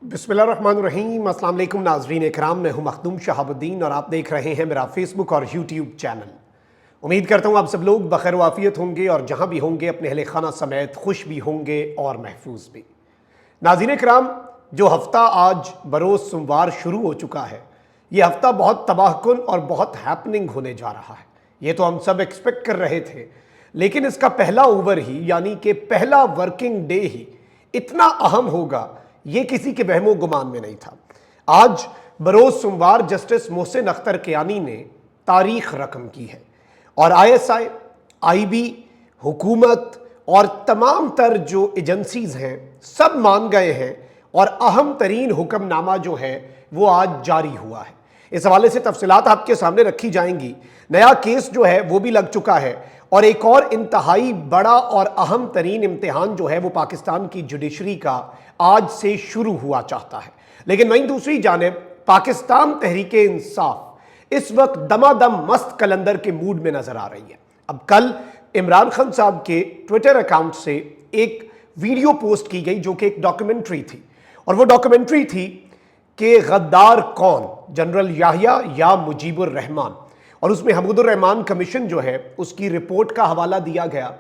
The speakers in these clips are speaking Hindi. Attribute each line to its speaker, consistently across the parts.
Speaker 1: बिस्मिल्लाहिर्रहमानिर्रहीम। अस्सलाम वालेकुम नाज़रीन इकराम, मैं हूं मखदूम शहाबुद्दीन और आप देख रहे हैं मेरा फेसबुक और यूट्यूब चैनल। उम्मीद करता हूं आप सब लोग बखैर वाफियत होंगे और जहां भी होंगे अपने अहले खाना समेत खुश भी होंगे और महफूज भी। नाज़रीन इकराम, जो हफ्ता आज बरोज़ सोमवार शुरू हो चुका है, ये हफ्ता बहुत तबाहकुन और बहुत हैपनिंग होने जा रहा है। ये तो हम सब एक्सपेक्ट कर रहे थे, लेकिन इसका पहला ओवर ही यानी कि पहला वर्किंग डे ही इतना अहम होगा, ये किसी के वहमो गुमान में नहीं था। आज बरोज़ सोमवार जस्टिस मोहसिन अख्तर कियानी ने तारीख रकम की है और ISI, IB, हुकूमत और तमाम तर जो एजेंसीज हैं सब मान गए हैं और अहम तरीन हुक्मनामा जो है वो आज जारी हुआ है। इस हवाले से तफसीलात आपके सामने रखी जाएंगी। नया केस जो है वो भी लग चुका है और एक और इंतहाई बड़ा और अहम तरीन इम्तिहान जो है वो पाकिस्तान की जुडिशरी का आज से शुरू हुआ चाहता है। लेकिन वहीं दूसरी जानिब पाकिस्तान तहरीके इंसाफ इस वक्त दमादम मस्त कलंदर के मूड में नजर आ रही है। अब कल इमरान खान साहब के ट्विटर अकाउंट से एक वीडियो पोस्ट की गई जो कि एक डॉक्यूमेंट्री थी और वो डॉक्यूमेंट्री थी कि गद्दार कौन, जनरल याहिया या मुजीबुर रहमान, और उसमें हमीदुर रहमान कमीशन जो है उसकी रिपोर्ट का हवाला दिया गया।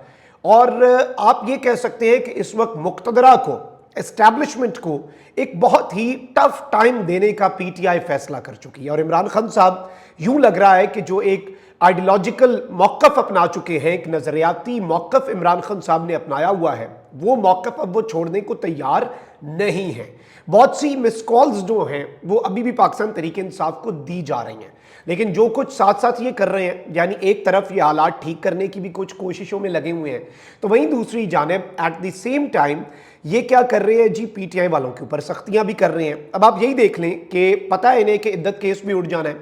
Speaker 1: और आप ये कह सकते हैं कि इस वक्त मुक्तदरा को, एस्टैब्लिशमेंट को एक बहुत ही टफ टाइम देने का PTI फैसला कर चुकी है और इमरान खान साहब यूं लग रहा है कि जो एक आइडियोलॉजिकल मौक़िफ़ अपना चुके हैं, एक नज़रियाती मौक़िफ़ इमरान खान साहब ने अपनाया हुआ है, वो मौक़िफ़ अब वो छोड़ने को तैयार नहीं है। बहुत सी मिस कॉल्स जो हैं वो अभी भी पाकिस्तान तहरीक इंसाफ को दी जा रही हैं, लेकिन जो कुछ साथ साथ ये कर रहे हैं, यानी एक तरफ ये हालात ठीक करने की भी कुछ कोशिशों में लगे हुए हैं, तो वहीं दूसरी जानिब एट द सेम टाइम ये क्या कर रहे हैं जी, PTI वालों के ऊपर सख्तियां भी कर रहे हैं। अब आप यही देख लें कि पता है इन्हें कि इद्दत केस भी उड़ जाना है,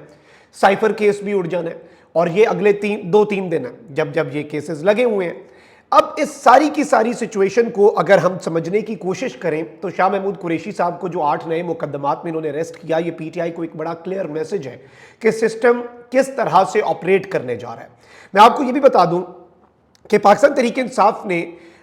Speaker 1: साइफर केस भी उड़ जाना है और ये अगले 2-3 दिन है जब जब ये केसेस लगे हुए हैं। अब इस सारी की सारी सिचुएशन को अगर हम समझने की कोशिश करें तो शाह महमूद कुरैशी साहब को जो 8 नए मुकदमात में इन्होंने अरेस्ट किया, ये PTI को एक बड़ा क्लियर मैसेज है कि सिस्टम किस तरह से ऑपरेट करने जा रहा है। मैं आपको ये भी बता दूं कि पाकिस्तान तहरीक इंसाफ ने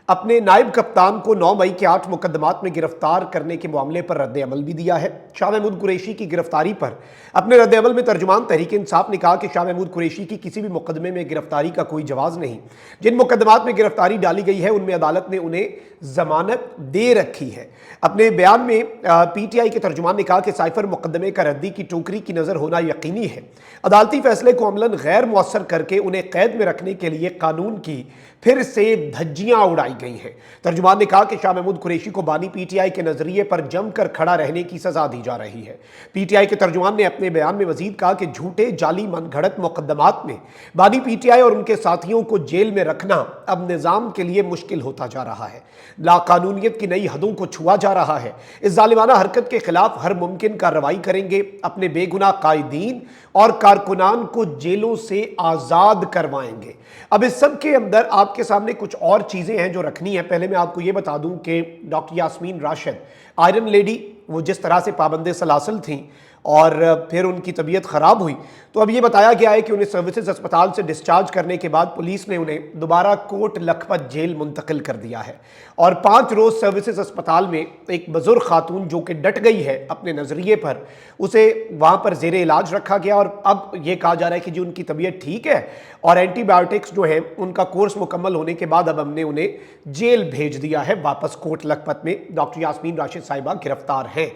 Speaker 1: अपने नायब कप्तान को 9 मई के 8 मुकदमात में गिरफ्तार करने के मामले पर रद्द अमल भी दिया है। शाह महमूद कुरैशी की गिरफ्तारी पर अपने रद्द अमल में तर्जुमान तहरीक इंसाफ ने कहा कि शाह महमूद कुरैशी की किसी भी मुकदमे में गिरफ्तारी का कोई जवाज़ नहीं। जिन मुकदमात में गिरफ्तारी डाली गई है उनमें अदालत ने उन्हें जमानत दे रखी है। अपने बयान में PTI के तर्जुमान ने कहा कि साइफर मुकदमे का रद्दी की टोकरी की नज़र होना यकीनी है। अदालती फैसले को अमलन गैर मौसर करके उन्हें कैद में रखने के लिए कानून की फिर से धज्जियां उड़ाई गई हैं। तर्जुमान ने कहा कि शाह महमूद कुरैशी को बानी PTI के नजरिए पर जमकर खड़ा रहने की सजा दी जा रही है। PTI के तर्जुमान ने अपने बयान में मजीद कहा कि झूठे जाली मनगढ़ंत मुकदमात में बानी PTI और उनके साथियों को जेल में रखना अब निज़ाम के लिए मुश्किल होता जा रहा है। लाकानूनियत की नई हदों को छुआ जा रहा है। इस जालिमाना हरकत के खिलाफ हर मुमकिन कार्रवाई करेंगे। अपने बेगुनाह कायदीन और कारकुनान को जेलों से आज़ाद करवाएंगे। अब इस सब के अंदर आपके सामने कुछ और चीज़ें हैं जो रखनी है। पहले मैं आपको ये बता दूं कि doctor Yasmin Rashid, iron lady, वो जिस तरह से पाबंदे सलासल थीं और फिर उनकी तबीयत ख़राब हुई, तो अब ये बताया गया है कि उन्हें सर्विसेज अस्पताल से डिस्चार्ज करने के बाद पुलिस ने उन्हें दोबारा कोट लखपत जेल मुंतकिल कर दिया है और 5 रोज़ सर्विसेज अस्पताल में एक बुजुर्ग खातून जो कि डट गई है अपने नज़रिए पर, उसे वहाँ पर ज़ेरे इलाज रखा गया और अब ये कहा जा रहा है कि जी उनकी तबीयत ठीक है और एंटीबायोटिक्स जो है उनका कोर्स मुकम्मल होने के बाद अब हमने उन्हें जेल भेज दिया है वापस कोट लखपत में। डॉक्टर यास्मीन राशिद साहिबा गिरफ्तार हैं।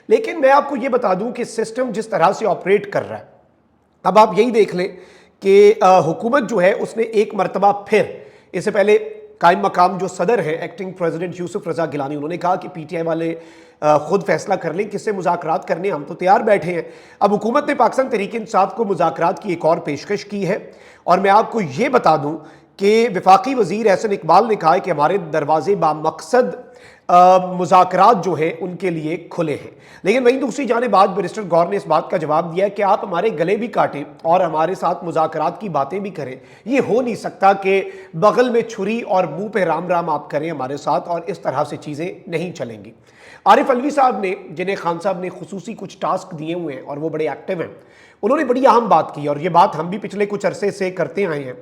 Speaker 1: लेकिन मैं आपको ये बता दूं कि सिस्टम जिस तरह से ऑपरेट कर रहा है, अब आप यही देख लें कि हुकूमत जो है उसने एक मरतबा फिर, इससे पहले कायम मकाम जो सदर है एक्टिंग प्रेसिडेंट यूसुफ रजा गिलानी, उन्होंने कहा कि PTI वाले खुद फैसला कर लें किससे मुज़ाकरात करने, हम तो तैयार बैठे हैं। अब हुकूमत ने पाकिस्तान तहरीक इंसाफ को मुज़ाकरात की एक और पेशकश की है और मैं आपको ये बता दूं कि वफाकी वज़ीर एहसन इकबाल ने कहा है कि हमारे दरवाजे बामकसद मुज़ाकरात जो है उनके लिए खुले हैं। लेकिन वहीं दूसरी जानिब आज बैरिस्टर गौर ने इस बात का जवाब दिया कि आप हमारे गले भी काटें और हमारे साथ मुज़ाकरात की बातें भी करें, ये हो नहीं सकता कि बगल में छुरी और मुंह पे राम राम आप करें हमारे साथ, और इस तरह से चीज़ें नहीं चलेंगी। आरिफ अलवी साहब ने, जिन्हें खान साहब ने खुसूसी कुछ टास्क दिए हुए हैं और वो बड़े एक्टिव हैं, उन्होंने बड़ी अहम बात की और ये बात हम भी पिछले कुछ अरसे से करते आए हैं।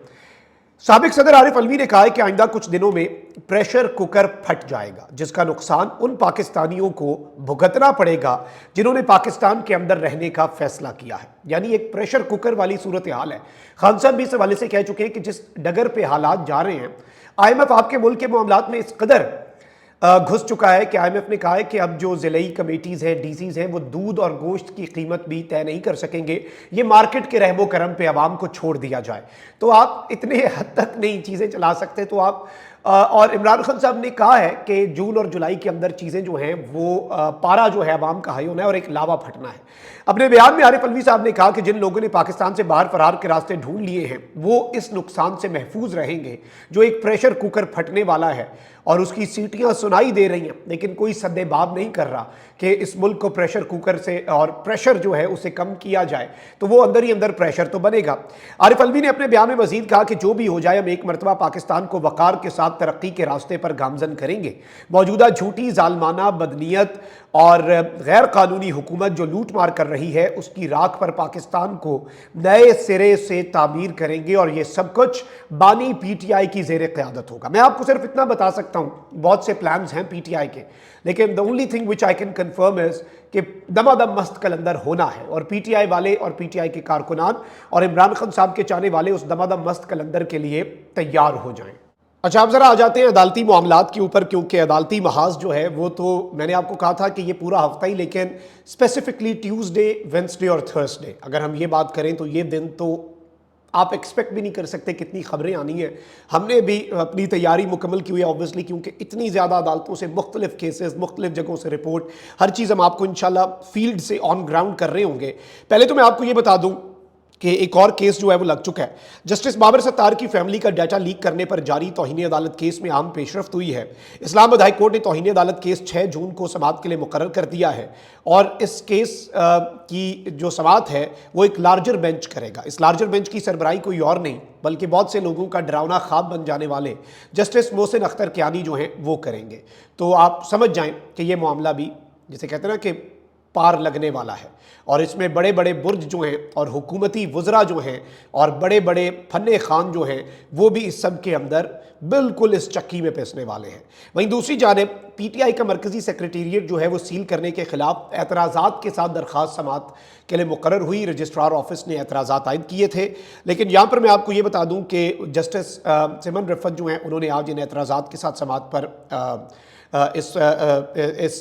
Speaker 1: साबिक सदर आरिफ अलवी ने कहा है कि आइंदा कुछ दिनों में प्रेशर कुकर फट जाएगा, जिसका नुकसान उन पाकिस्तानियों को भुगतना पड़ेगा जिन्होंने पाकिस्तान के अंदर रहने का फैसला किया है। यानी एक प्रेशर कुकर वाली सूरत हाल है। खान साहब भी इस हवाले से कह चुके हैं कि जिस डगर पे हालात जा रहे हैं, IMF आपके मुल्क के मामलात में इस कदर घुस चुका है कि IMF ने कहा है कि अब जो ज़िलाई कमेटीज़ हैं, DCs हैं, वो दूध और गोश्त की कीमत भी तय नहीं कर सकेंगे। ये मार्केट के रहमो करम पे आवाम को छोड़ दिया जाए। तो आप इतने हद तक नहीं चीज़ें चला सकते। तो आप और इमरान खान साहब ने कहा है कि जून और जुलाई के अंदर चीज़ें जो हैं वो पारा जो है आवाम का हाई होना है और एक लावा फटना है। अपने बयान में आरिफ अलवी साहब ने कहा कि जिन लोगों ने पाकिस्तान से बाहर फरार के रास्ते ढूंढ लिए हैं, वो इस नुकसान से महफूज रहेंगे जो एक प्रेशर कुकर फटने वाला है और उसकी सीटियां सुनाई दे रही हैं, लेकिन कोई सद्देबाब नहीं कर रहा कि इस मुल्क को प्रेशर कुकर से और प्रेशर जो है उसे कम किया जाए। तो वो अंदर ही अंदर प्रेशर तो बनेगा। आरिफ अलवी ने अपने बयान में मजीद कहा कि जो भी हो जाए, हम एक मरतबा पाकिस्तान को वकार के साथ तरक्की के रास्ते पर गामजन करेंगे। मौजूदा झूठी, जालमाना, बदनीयत और गैर कानूनी हुकूमत जो लूट मार कर रही है, उसकी राख पर पाकिस्तान को नए सिरे से तामीर करेंगे और ये सब कुछ बानी PTI की जेर क़यादत होगा। मैं आपको सिर्फ इतना बता सकता हूँ, बहुत से प्लान्स हैं PTI के, लेकिन the only thing which I can confirm is कि दमादम मस्त कलंदर होना है और PTI वाले और PTI के कारकुनान और इमरान खान साहब के चाहने वाले उस दमादम मस्त कलंदर के लिए तैयार हो जाएं। अच्छा, अब जरा आ जाते हैं अदालती मामलात के ऊपर, क्योंकि अदालती महाज जो है वो तो मैंने आपको कहा था कि ये पूरा हफ्ता ही, लेकिन स्पेसिफिकली ट्यूसडे, वेडनेसडे और थर्सडे अगर हम ये बात करें तो ये दिन तो आप एक्सपेक्ट भी नहीं कर सकते कितनी खबरें आनी है। हमने भी अपनी तैयारी मुकम्मल की हुई है ऑब्वियसली, क्योंकि इतनी ज़्यादा अदालतों से मुख्तलिफ केसेस, मुख्तलिफ जगहों से रिपोर्ट, हर चीज़ हम आपको इंशाल्लाह फील्ड से ऑन ग्राउंड कर रहे होंगे। पहले तो मैं आपको ये बता दूँ कि एक और केस जो है वो लग चुका है। जस्टिस बाबर सत्तार की फैमिली का डाटा लीक करने पर जारी तौहीन अदालत केस में अहम पेशरफ्त हुई है। इस्लामाबाद हाई कोर्ट ने तौहीन अदालत केस 6 जून को समाअत के लिए मुकर्रर कर दिया है और इस केस की जो समाअत है वो एक लार्जर बेंच करेगा। इस लार्जर बेंच की सरबराही कोई और नहीं बल्कि बहुत से लोगों का डरावना ख्वाब बन जाने वाले जस्टिस मोहसिन अख्तर कियानी जो हैं वो करेंगे। तो आप समझ जाएं कि ये मामला भी, जिसे कहते हैं ना कि पार लगने वाला है, और इसमें बड़े बड़े बुर्ज जो हैं और हुकूमती वज़रा जो हैं और बड़े बड़े फन्ने खान जो हैं वो भी इस सब के अंदर बिल्कुल इस चक्की में पिसने वाले हैं। वहीं दूसरी जानिब PTI का मरकज़ी सेक्रेटेरिएट जो है वो सील करने के खिलाफ एतराज़ात के साथ दरख्वास्त समाअत के लिए मुकर्रर हुई। रजिस्ट्रार ऑफिस ने एतराज़ात आयद किए थे, लेकिन यहाँ पर मैं आपको ये बता दूँ कि जस्टिस सिमन रफ़त जो हैं उन्होंने आज इन एतराज़ात के साथ समाअत पर इस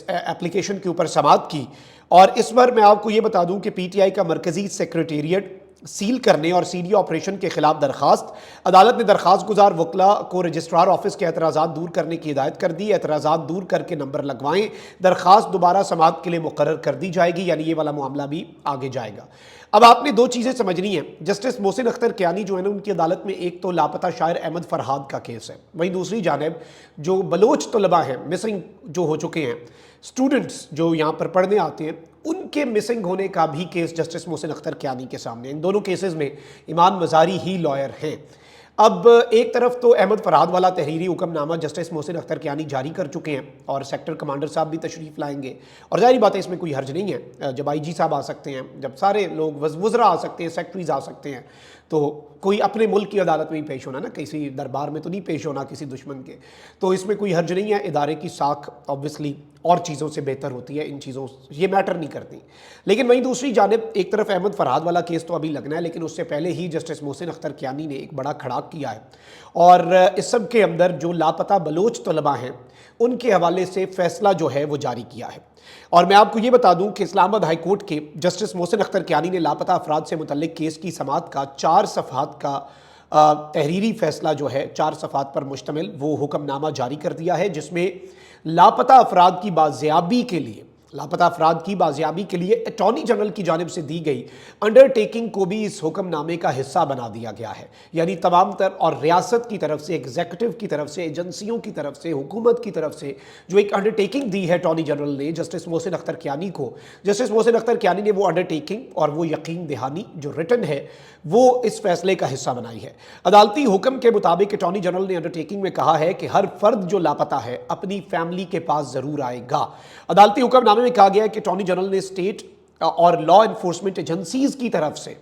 Speaker 1: एप्लीकेशन के ऊपर समाअत की। और इस बार मैं आपको ये बता दूं कि PTI का मरकज़ी सेक्रेटेरिएट सील करने और CD ऑपरेशन के खिलाफ दरखास्त, अदालत ने दरखास्त गुजार वकला को रजिस्ट्रार ऑफिस के एतराज़ात दूर करने की हिदायत कर दी। एतराज़ात दूर करके नंबर लगवाएं, दरखास्त दोबारा समाअत के लिए मुकर्रर कर दी जाएगी, यानी ये वाला मामला भी आगे जाएगा। अब आपने दो चीज़ें समझनी है। जस्टिस मोहसिन अख्तर कियानी जो है ना, उनकी अदालत में एक तो लापता शायर अहमद फरहाद का केस है, वहीं दूसरी जानिब जो बलोच तलबा हैं, मिसिंग जो हो चुके हैं, स्टूडेंट्स जो यहाँ पर पढ़ने आते हैं, उनके मिसिंग होने का भी केस जस्टिस मोहसिन अख्तर कियानी के सामने। इन दोनों केसेस में इमाम मज़ारी ही लॉयर हैं। अब एक तरफ तो अहमद फरहाद वाला तहरीरी हुक्मनामा जस्टिस मोहसिन अख्तर कियानी जारी कर चुके हैं और सेक्टर कमांडर साहब भी तशरीफ़ लाएंगे, और जाहिर बात है इसमें कोई हर्ज नहीं है। जब IG साहब आ सकते हैं, जब सारे लोग वज़रा आ सकते हैं, सेक्रेटरीज आ सकते हैं, तो कोई अपने मुल्क की अदालत में ही पेश होना ना, किसी दरबार में तो नहीं पेश होना किसी दुश्मन के, तो इसमें कोई हर्ज नहीं है। इदारे की साख ऑब्वियसली और चीज़ों से बेहतर होती है, इन चीज़ों ये मैटर नहीं करती। लेकिन वहीं दूसरी जानिब एक तरफ अहमद फरहाद वाला केस तो अभी लगना है, लेकिन उससे पहले ही जस्टिस मोहसिन अख्तर कियानी ने एक बड़ा खड़ाक किया है और इस सब के अंदर जो लापता बलोच तलबा हैं उनके हवाले से फैसला जो है वो जारी किया है। और मैं आपको ये बता दूं कि इस्लामाबाद हाई कोर्ट के जस्टिस मोहसिन अख्तर कियानी ने लापता अफराद से मुतल्लिक केस की समाअत का 4 सफ़हात का तहरीरी फैसला जो है 4 सफ़हात पर मुश्तमिल वो हुक्मनामा जारी कर दिया है, जिसमें लापता अफराद की बाजियाबी के लिए अटॉर्नी जनरल की जानिब से दी गई अंडरटेकिंग को भी इस हुक्मनामे का हिस्सा बना दिया गया है। यानी तमाम तर और रियासत की तरफ से, एग्जीक्यूटिव की तरफ से, एजेंसियों की तरफ से, हुकूमत की तरफ से जो एक अंडरटेकिंग दी है अटॉर्नी जनरल ने जस्टिस मोहसिन अख्तर कियानी को, जस्टिस मोहसिन अख्तर कियानी ने वो अंडरटेकिंग और वो यकीन दहानी जो रिटन है वो इस फैसले का हिस्सा बनाई है। अदालती हुक्म के मुताबिक अटॉर्नी जनरल ने अंडरटेकिंग में कहा है कि हर फर्द जो लापता है अपनी फैमिली के पास जरूर आएगा। अदालती हुक्मनामे में कहा गया है कि अटॉर्नी जनरल ने स्टेट और लॉ एनफोर्समेंट एजेंसीज की तरफ से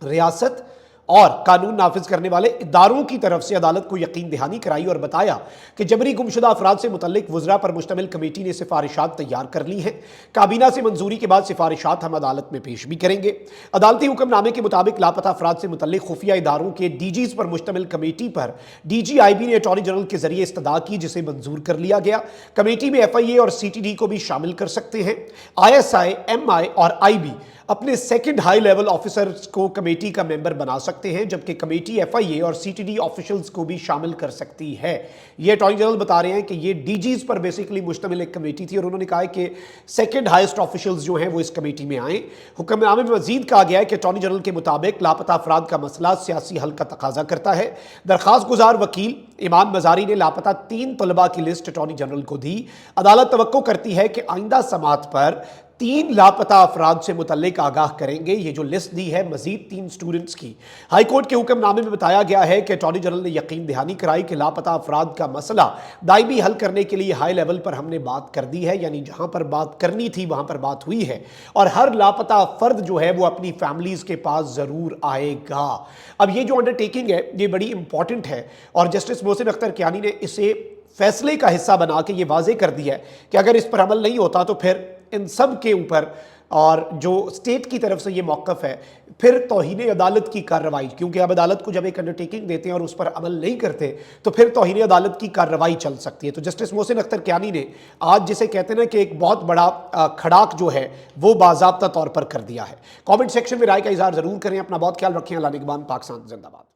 Speaker 1: रियासत और कानून नाफिज करने वाले इदारों की तरफ से अदालत को यकीन दहानी कराई और बताया कि जबरी गुमशुदा अफराद से मुतल्लिक वज़रा पर मुश्तमिल कमेटी ने सिफारिशात तैयार कर ली हैं। काबीना से मंजूरी के बाद सिफारिशात हम अदालत में पेश भी करेंगे। अदालती हुक्मनामे के मुताबिक लापता अफराद से मुतल्लिक खुफिया इदारों के DGs पर मुश्तमिल कमेटी पर DGIB ने अटॉर्नी जनरल के जरिए इस्तदा की, जिसे मंजूर कर लिया गया। कमेटी में FIA और CTD को भी शामिल कर सकते हैं। ISI, MI और IB अपने सेकंड हाई लेवल ऑफिसर्स को कमेटी का मेंबर बना सकते हैं, जबकि कमेटी FIA और CTD ऑफिशियल्स को भी शामिल कर सकती है। ये अटॉर्नी जनरल बता रहे हैं कि ये DGs पर बेसिकली मुश्तमिल एक कमेटी थी और उन्होंने कहा है कि सेकंड हाईएस्ट ऑफिशियल्स जो हैं वो इस कमेटी में आए। हुक्मनामे में मजीद कहा गया है कि अटॉर्नी जनरल के मुताबिक लापता अफराद का मसला सियासी हल का तकाजा करता है। दरखास्त गुजार वकील इमाम मजारी ने लापता 3 तलबा की लिस्ट अटॉर्नी जनरल को दी। अदालत तवक्को करती है कि आइंदा समात पर 3 लापता अफराद से मुतल्लिक आगाह करेंगे। ये जो लिस्ट दी है मजीद 3 स्टूडेंट्स की। हाईकोर्ट के हुक्मनामे में बताया गया है कि अटॉर्नी जनरल ने यकीन दहानी कराई कि लापता अफराद का मसला दायमी हल करने के लिए हाई लेवल पर हमने बात कर दी है, यानी जहां पर बात करनी थी वहां पर बात हुई है और हर लापता फर्द जो है वो अपनी फैमिलीज के पास जरूर आएगा। अब ये जो अंडरटेकिंग है ये बड़ी इंपॉर्टेंट है और जस्टिस मोहसिन अख्तर कियानी ने इसे फैसले का हिस्सा बना के ये वाजे कर दिया है कि अगर इस पर अमल नहीं होता तो फिर इन सब के ऊपर और जो स्टेट की तरफ से ये मौक़िफ़ है फिर तौहीन अदालत की कार्रवाई, क्योंकि अब अदालत को जब एक अंडरटेकिंग देते हैं और उस पर अमल नहीं करते तो फिर तौहीन अदालत की कार्रवाई चल सकती है। तो जस्टिस मोहसिन अख्तर कियानी ने आज जिसे कहते हैं ना कि एक बहुत बड़ा खड़ाक जो है वो बाज़ाब्ता तौर पर कर दिया है। कॉमेंट सेक्शन में राय का इज़हार ज़रूर करें। अपना बहुत ख्याल रखें। अल्लाह निगहबान। पाकिस्तान जिंदाबाद।